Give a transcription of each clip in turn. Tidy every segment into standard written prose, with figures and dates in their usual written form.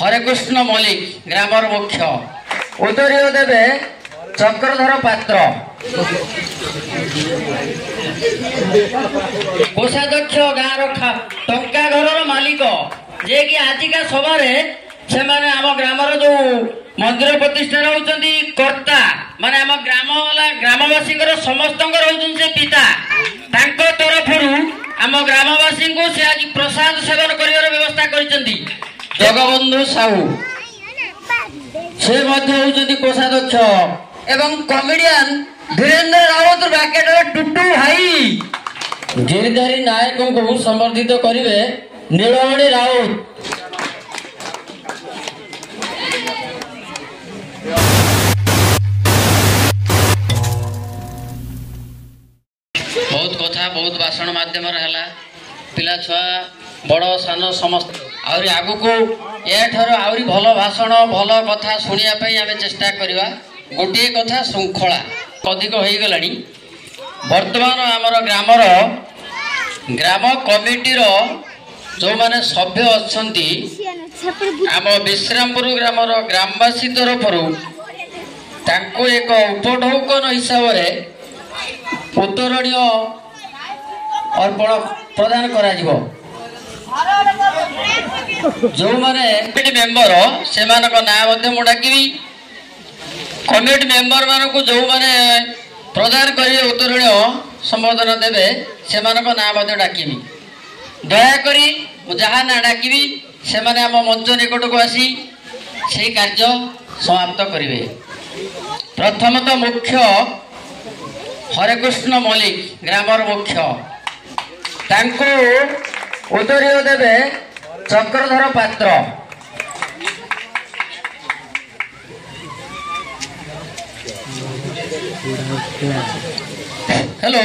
Harekrishna Mallik grammar मुख्य उदय देवे चक्रधर पात्र कोषाध्यक्ष गाँव टंका घर मालिक जे कि आजिका सभारे से माने आम ग्रामर जो मंदिर प्रतिष्ठा होती कर्ता माने आम ग्राम वाला ग्रामवासी समस्त से पिता तरफ आम ग्रामवासी को से आज प्रसाद सेवन कर व्यवस्था कर जगबंधु साहू से कोषाध्यक्ष एवं कॉमेडियन धीरेन्द्र राउत ब्रैकेट टुटू भाई गिरिधारी नायक को संबर्धित करेंगे नीलमणि राउत बहुत कथा बहुत भाषण माध्यम पिला छुआ बड़ सान समस्त आगु को यार भल भाषण भल कथा शुणापी आम चेष्टा करवा गोटे कथा श्रृंखला अधिक हो गला बर्तमान आमर ग्रामर ग्राम कमिटीर जो माने सभ्य अच्छा आम विश्रामपुर ग्रामर ग्रामवासी तरफ एक उपढौकन हिसाब से उत्तरणीय अर्पण प्रदान करा जो माने कमिटी मेंबर से ना डाकि कमिटी मेंबर मान को जो माने प्रदान करेंगे उत्तरणीय संबोधन देवे से ना डाकि दयाकोरी जहाँ ना डाकि से आम मंच निकट को आसी से कार्य समाप्त करेंगे। प्रथमतः मुख्य हरेकृष्ण मल्लिक ग्रामर मुख्य उदय देवे चक्रधर पात्र हेलो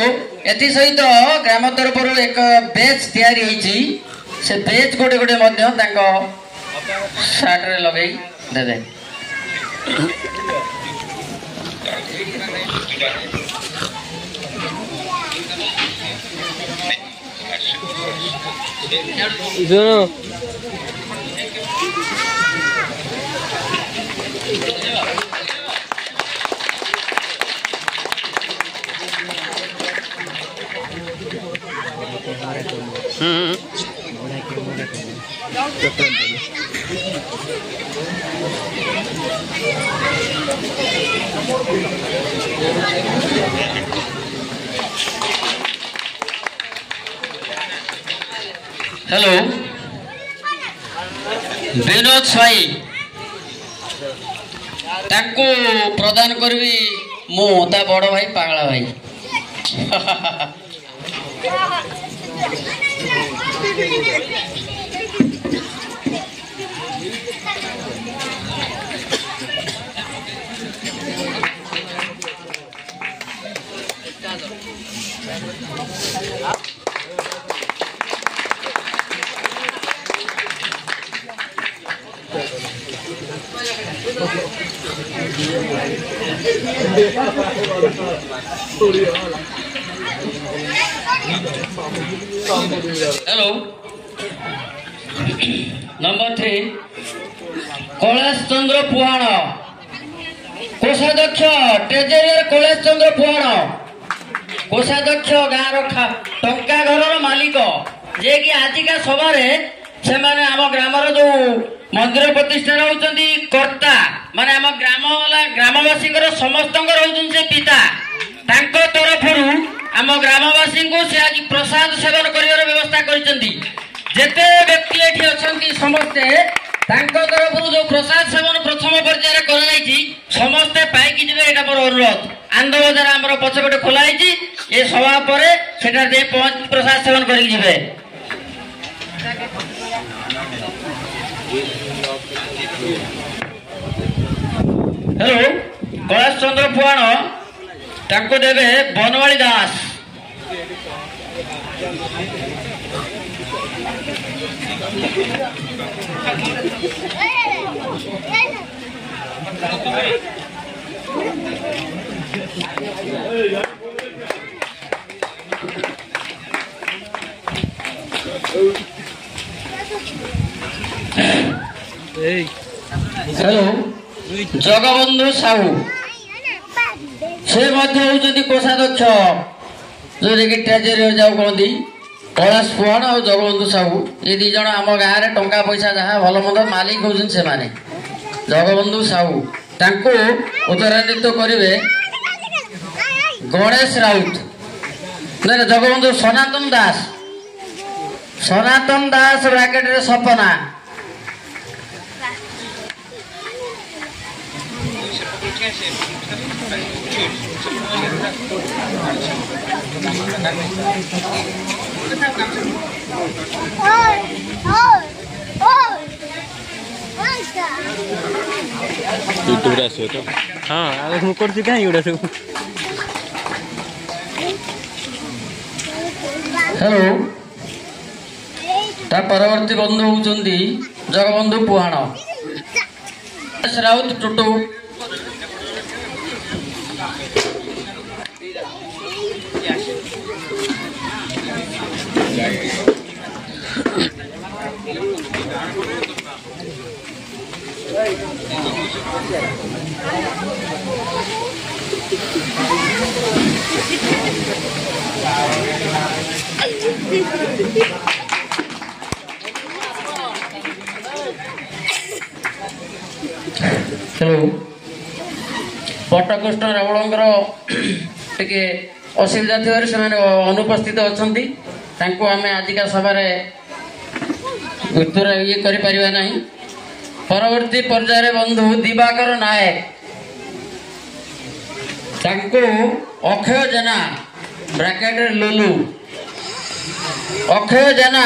एथि सहित ग्राम तरफ एक बेच तैयारी से बेच गोटे गोटे सार्ट रे लगे देवे हेलो विनोद साई ताको प्रदान करबी मु ता बड़ भाई पागला भाई हेलो नंबर 3 कैलाश चंद्र पुहाण कोषाध्यक्ष ट्रेजरियर कैलाश चंद्र पुहाण कोषाध्यक्ष गाँव टंका घर मालिक जे कि आजिका सभारे से माने आम ग्रामर जो मंदिर प्रतिष्ठा होती कर्ता माने आम ग्राम वाला ग्रामवासी समस्त से पिता तरफ आम ग्रामवासी को से आज प्रसाद सेवन कर व्यवस्था करते व्यक्ति ये अच्छा समस्ते तरफ जो प्रसाद सेवन प्रथम पर्यायर कर समस्ते पाई जी मोर अनुरोध आनंद बजार आम पछपटे खोलाई ये सभा पर प्रसाद सेवन कर हेलो कैलाश चंद्र पुहाण ताको देवे बनवाली दास हेलो जगबंधु साहू से कोषाध्यक्ष जो ट्रेजरी जाऊ कहती कैलाश पुहाण और जगबंधु साहू ये दी जन आम गाँव में टंका पैसा जहाँ भल मंद मालिक होती से जगबंधु साहू उत्तरान्वित करेंगे गणेश राउत ना जगबंधु सनातन दास ब्राकेट रे सपना हेलो परवर्ती बंधु होती जगबंधु पुहाण राउत टुटू हेलो पट्टकृष्ण रावणकर टिके असुविधा थी अनुपस्थित अच्छा आम आजिका सभार उत्तर ये कर परवर्ती पर्याय बंधु दिवाकर नायक अक्षय जेना ब्राकेट लुलु अक्षय जेना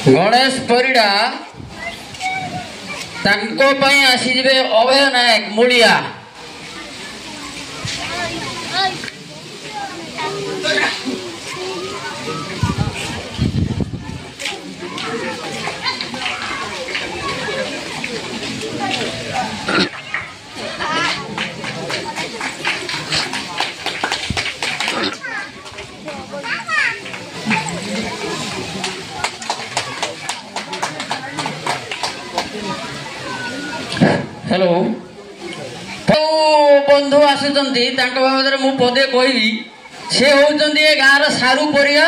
गणेश परिड़ा आसीजे अभय नायक मुड़िया हेलो तो बंधु आसुचंती बाबद मु पदे कहबी से होउचंती ए गाँव सारू परिया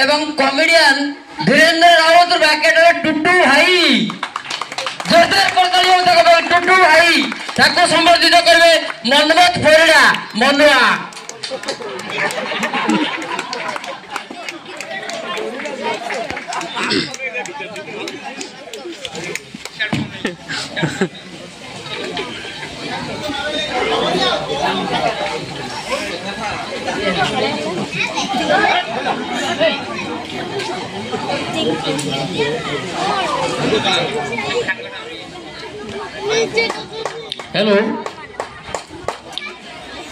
एवं कॉमेडियन धीरेन्द्र रावत ब्रैकेट टुटू भाई जोरदार करताली टुटू भाई ताको संबोधित करबे मनमत परिड़ा मनुआ हेलो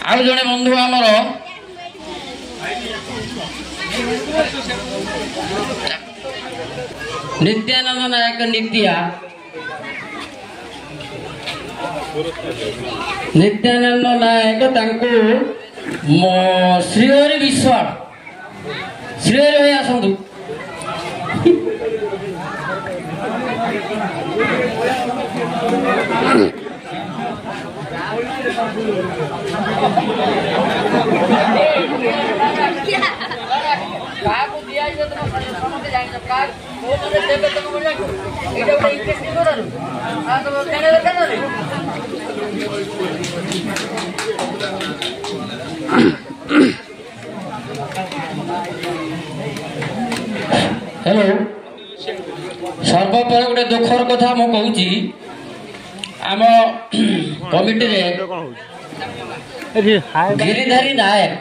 आउ जने बंधु आमर नित्यानंद नायक नित्यानंद नायक श्रीहरि विश्वास श्रीहरि भाई आसतु हेलो सर्वपर गोटे दुखर कथा मु कहूँ आम कमिटी गिरिधारी नायक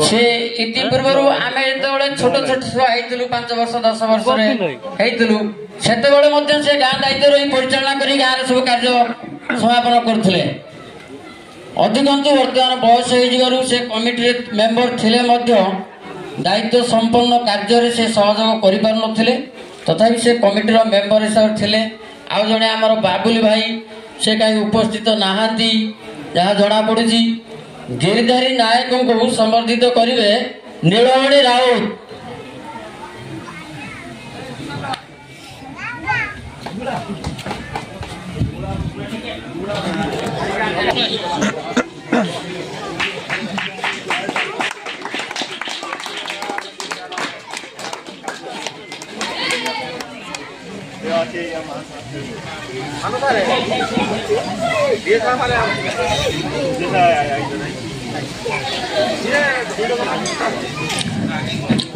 से इति पूर्व आम जो छोट छोट छुआ 5 वर्ष 10 वर्ष से गाँ दायित्व रही परिचालना कर गाँव सब कार्य समापन करते ଅଧିକାଂଶ ବର୍ତ୍ତମାନ ବୟସ ହେଇଯିବାରୁ ସେ କମିଟିରେ ମେମ୍ବର ଥିଲେ ମଧ୍ୟ ଦାୟିତ୍ୱ ସମ୍ପନ୍ନ କାର୍ଯ୍ୟରେ ସେ ସହଯୋଗ କରିପାରୁନଥିଲେ। ତଥାପି ସେ କମିଟିର ମେମ୍ବର ହିସାବରେ ଥିଲେ। ଆଉ ଜଣେ ଆମର ବାବୁଲି ଭାଇ ସେ କାହିଁ ଉପସ୍ଥିତ ନାହାନ୍ତି ଯାହା ଜଣାପଡ଼ୁଛି। ଗିରିଧାରୀ ନାୟକଙ୍କୁ ସମର୍ଥିତ କରିବେ ନୀଳମଣି ରାଉତ।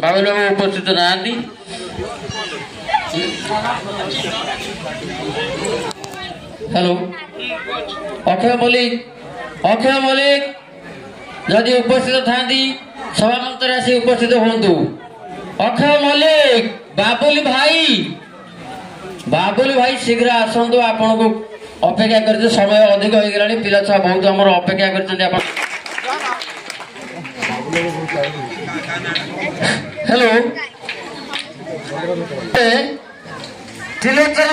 बाबुल उपस्थित नाहांती। हेलो अक्षय मल्लिक जदि उपस्थित था सभा मंच आसी उपस्थित हूँ। अक्षय मल्लिक बाबुली भाई शीघ्र आसतु। आपन को अपेक्षा कर समय अधिक हो गला पिला छुआ बहुत आम अपेक्षा कर। हेलो त्रिलोचन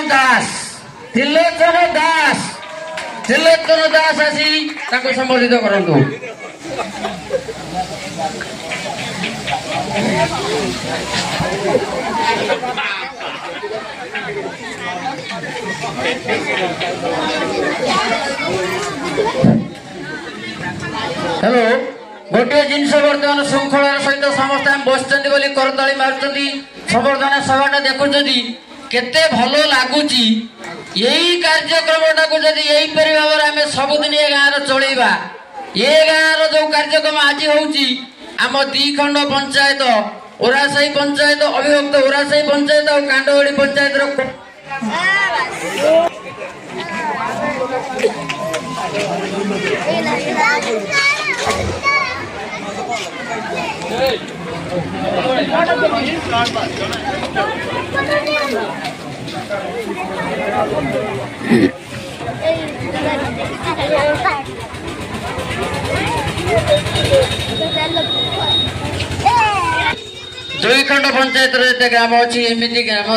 दास आसी संबोधित करंतु। हेलो गोटे जिनस बर्तमान श्रृंखलार सहित समस्त बसचंदी बोली करताली मारुचंदी संबर्धना सभा देखुं केते भल लगुच। यही कार्यक्रम को जदि यही भाव में सबुदिन ये गाँव चलैबा ये गाँव जो कार्यक्रम आज होउची आम दीखंड पंचायत ओरासाही पंचायत अविभक्त ओरासाही पंचायत और कांडवड़ी पंचायत दुईखंड पंचायत ग्राम अच्छी एमती ग्राम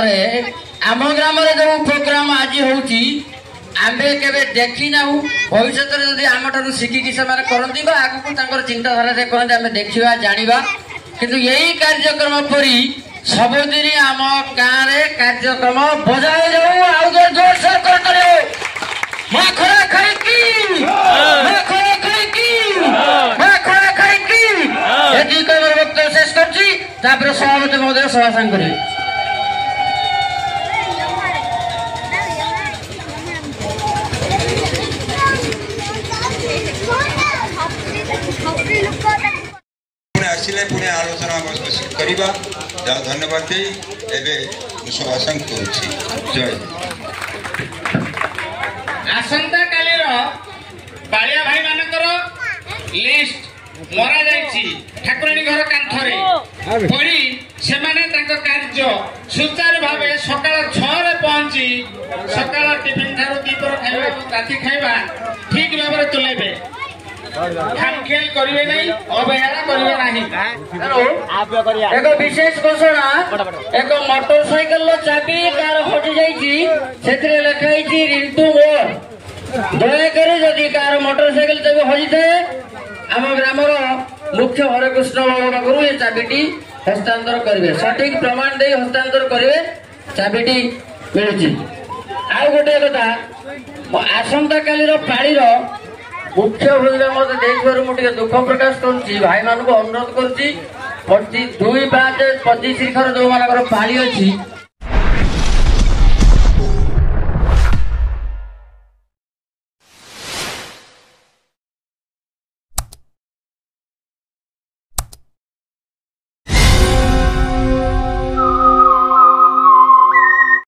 आम ग्राम जो प्रोग्राम आज होउची आमे केबे देखी ना भविष्य जदि आम ठार शिखिकी से करती आगे चिंताधारा देखते आम देखा जाना किंतु यही कार्यक्रम परी सबुदिन आम गाँव कार्यक्रम बजाई जाऊ आउ जोरसोर कर वक्तव्य शेष कर सभापति महोदय सभा सांग करेंगे। आसिले पुणे आलोचना करवा धन्यवाद सभा सांग कर जय। आसंता कालीर बालिया भाई मानकर लिस्ट मरा जाइछि ठाकुराणी घर कांथरे पड़ी से कार्य सुचारू भाव सकाल 6 रे पहुंची सकाल टिफिन ठारू दीपर खाइबा राति खाइबा ठीक भाव में तुलेबे खामखेल करिवे नहीं अवहेला करिवे नहीं। एक विशेष घोषणा एक मोटरसाइकल चाबी कार हटि जाइछि सेथिरे लिखाइछि रिंटू मोर दयाकर जदि कार मोटरसाइकल चाबी हजि थाए आम ग्रामर मुख्य हरेकृष्ण बाबू पाखु ये चाबिटी हस्तांतर करेंगे सठिक प्रमाण दे हस्तांतर करेंगे चाबिटी मिलुची। आउ गोटे कथा आसंता कालीर पाळीर मुख्य भूमिका मत देखिबार मुझे दुख प्रकाश करुच्ची भाई मान अनुरोध करुच्ची 2/5/25 तारीख जो मान पाली अच्छी